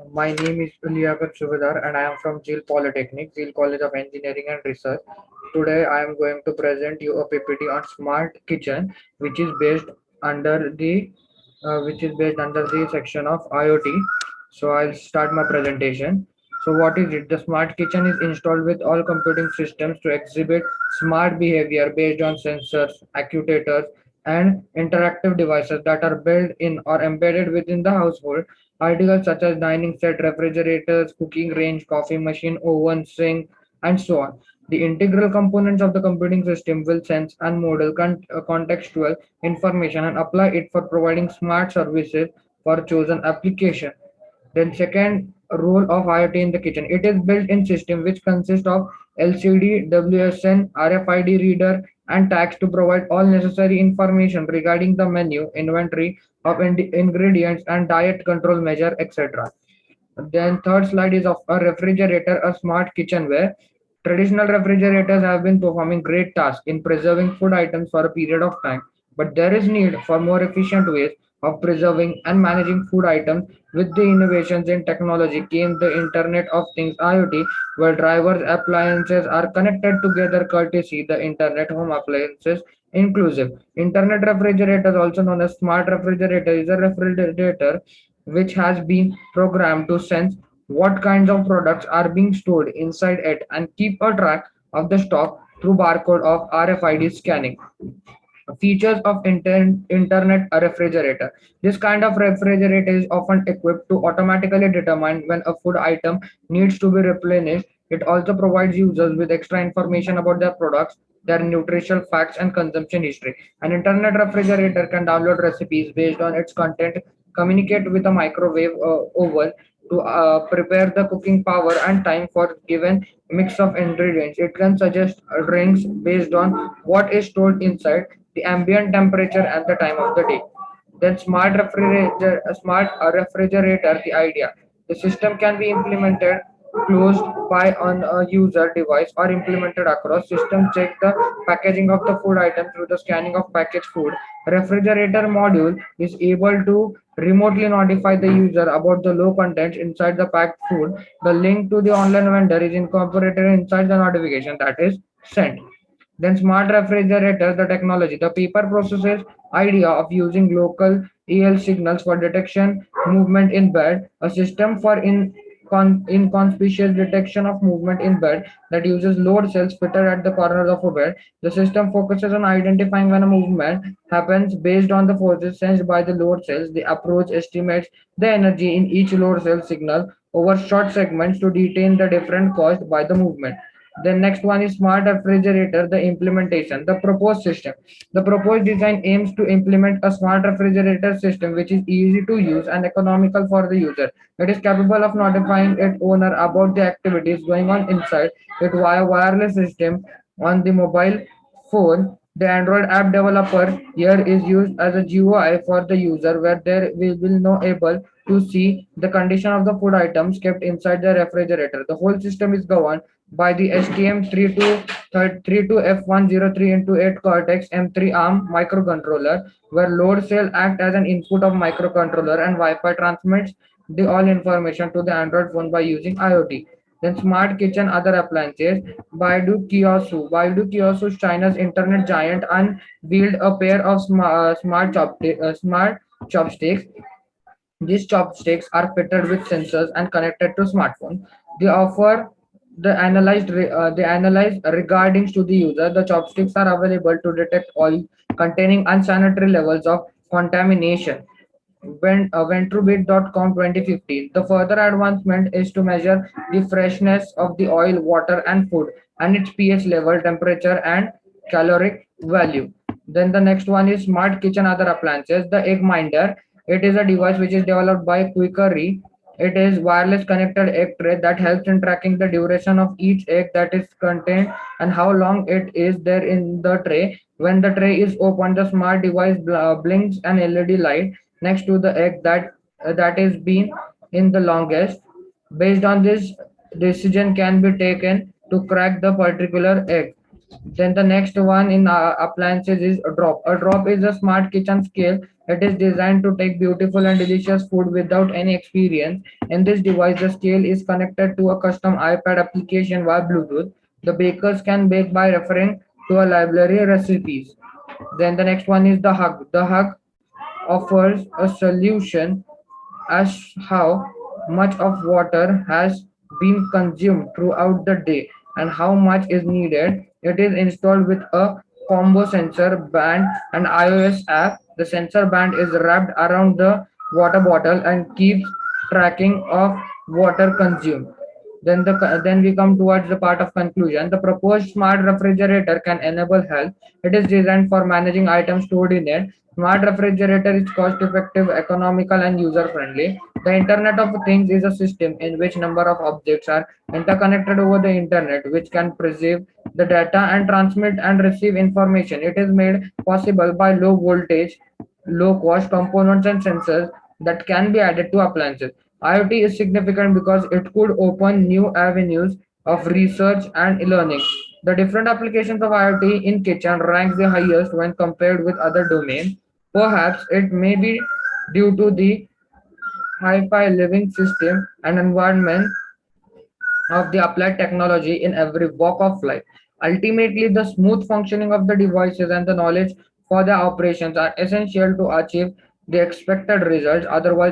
My name is Liaquat Subedar and I am from Jeel Polytechnic, Jeel College of Engineering and Research. Today I am going to present you a PPT on smart kitchen, which is based under the section of IoT. So I'll start my presentation. So what is it? The smart kitchen is installed with all computing systems to exhibit smart behavior based on sensors, actuators, and interactive devices that are built in or embedded within the household. Articles such as dining set, refrigerators, cooking range, coffee machine, oven, sink, and so on. The integral components of the computing system will sense and model contextual information and apply it for providing smart services for chosen application. Then second role of IoT in the kitchen. It is built-in system which consists of LCD, WSN, RFID reader, and tags to provide all necessary information regarding the menu, inventory of ingredients, and diet control measure, etc. Then third slide is of a refrigerator, a smart kitchenware. Traditional refrigerators have been performing great tasks in preserving food items for a period of time, but there is need for more efficient ways of preserving and managing food items. With the innovations in technology came the Internet of Things IoT, where drivers appliances are connected together courtesy the Internet home appliances inclusive. Internet refrigerators, also known as smart refrigerator, is a refrigerator which has been programmed to sense what kinds of products are being stored inside it and keep a track of the stock through barcode of RFID scanning. Features of internet refrigerator. This kind of refrigerator is often equipped to automatically determine when a food item needs to be replenished. It also provides users with extra information about their products, their nutritional facts, and consumption history. An internet refrigerator can download recipes based on its content, communicate with a microwave oven to prepare the cooking power and time for given mix of ingredients. It can suggest drinks based on what is stored inside, the ambient temperature, and the time of the day. Then smart refrigerator, the idea. The system can be implemented closed by on a user device or implemented across system. Check the packaging of the food item through the scanning of packaged food. Refrigerator module is able to remotely notify the user about the low contents inside the packed food. The link to the online vendor is incorporated inside the notification that is sent. Then smart refrigerators, the technology. The paper processes idea of using local EL signals for detection movement in bed, a system for inconspicuous detection of movement in bed that uses load cells fitted at the corners of a bed. The system focuses on identifying when a movement happens based on the forces sensed by the load cells. The approach estimates the energy in each load cell signal over short segments to determine the difference caused by the movement. The next one is smart refrigerator, the implementation, the proposed system. The proposed design aims to implement a smart refrigerator system which is easy to use and economical for the user. It is capable of notifying its owner about the activities going on inside it via wireless system on the mobile phone. The Android app developer here is used as a GUI for the user where they will know able to see the condition of the food items kept inside the refrigerator. The whole system is governed by the STM32F103 into 8 Cortex M3 ARM microcontroller, where load cell act as an input of microcontroller and Wi-Fi transmits the all information to the Android phone by using IoT. Then smart kitchen other appliances. Baidu Kiosu, China's internet giant, unveiled a pair of smart chopsticks. These chopsticks are fitted with sensors and connected to smartphone. They offer they analyze regarding to the user. The chopsticks are available to detect oil containing unsanitary levels of contamination. Ventrubit.com 2015. The further advancement is to measure the freshness of the oil, water, and food, and its pH level, temperature, and caloric value. Then the next one is smart kitchen other appliances. The egg minder. It is a device which is developed by Quickery. It is wireless connected egg tray that helps in tracking the duration of each egg that is contained and how long it is there in the tray. When the tray is opened, the smart device blinks an LED light next to the egg that is been in the longest. Based on this, decision can be taken to crack the particular egg. Then the next one in appliances is a drop. A drop is a smart kitchen scale. It is designed to take beautiful and delicious food without any experience. In this device, the scale is connected to a custom iPad application via Bluetooth. The bakers can bake by referring to a library recipes. Then the next one is the hug. The hug offers a solution as how much of water has been consumed throughout the day and how much is needed. It is installed with a combo sensor band and iOS app. The sensor band is wrapped around the water bottle and keeps tracking of water consumed. Then we come towards the part of conclusion. The proposed smart refrigerator can enable health. It is designed for managing items stored in it. Smart refrigerator is cost effective, economical and user friendly. The Internet of Things is a system in which number of objects are interconnected over the internet, which can preserve the data and transmit and receive information. It is made possible by low voltage, low cost components and sensors that can be added to appliances. IoT is significant because it could open new avenues of research and learning. The different applications of IoT in kitchen ranks the highest when compared with other domains. Perhaps it may be due to the hi-fi living system and environment of the applied technology in every walk of life. Ultimately, the smooth functioning of the devices and the knowledge for their operations are essential to achieve the expected results. Otherwise,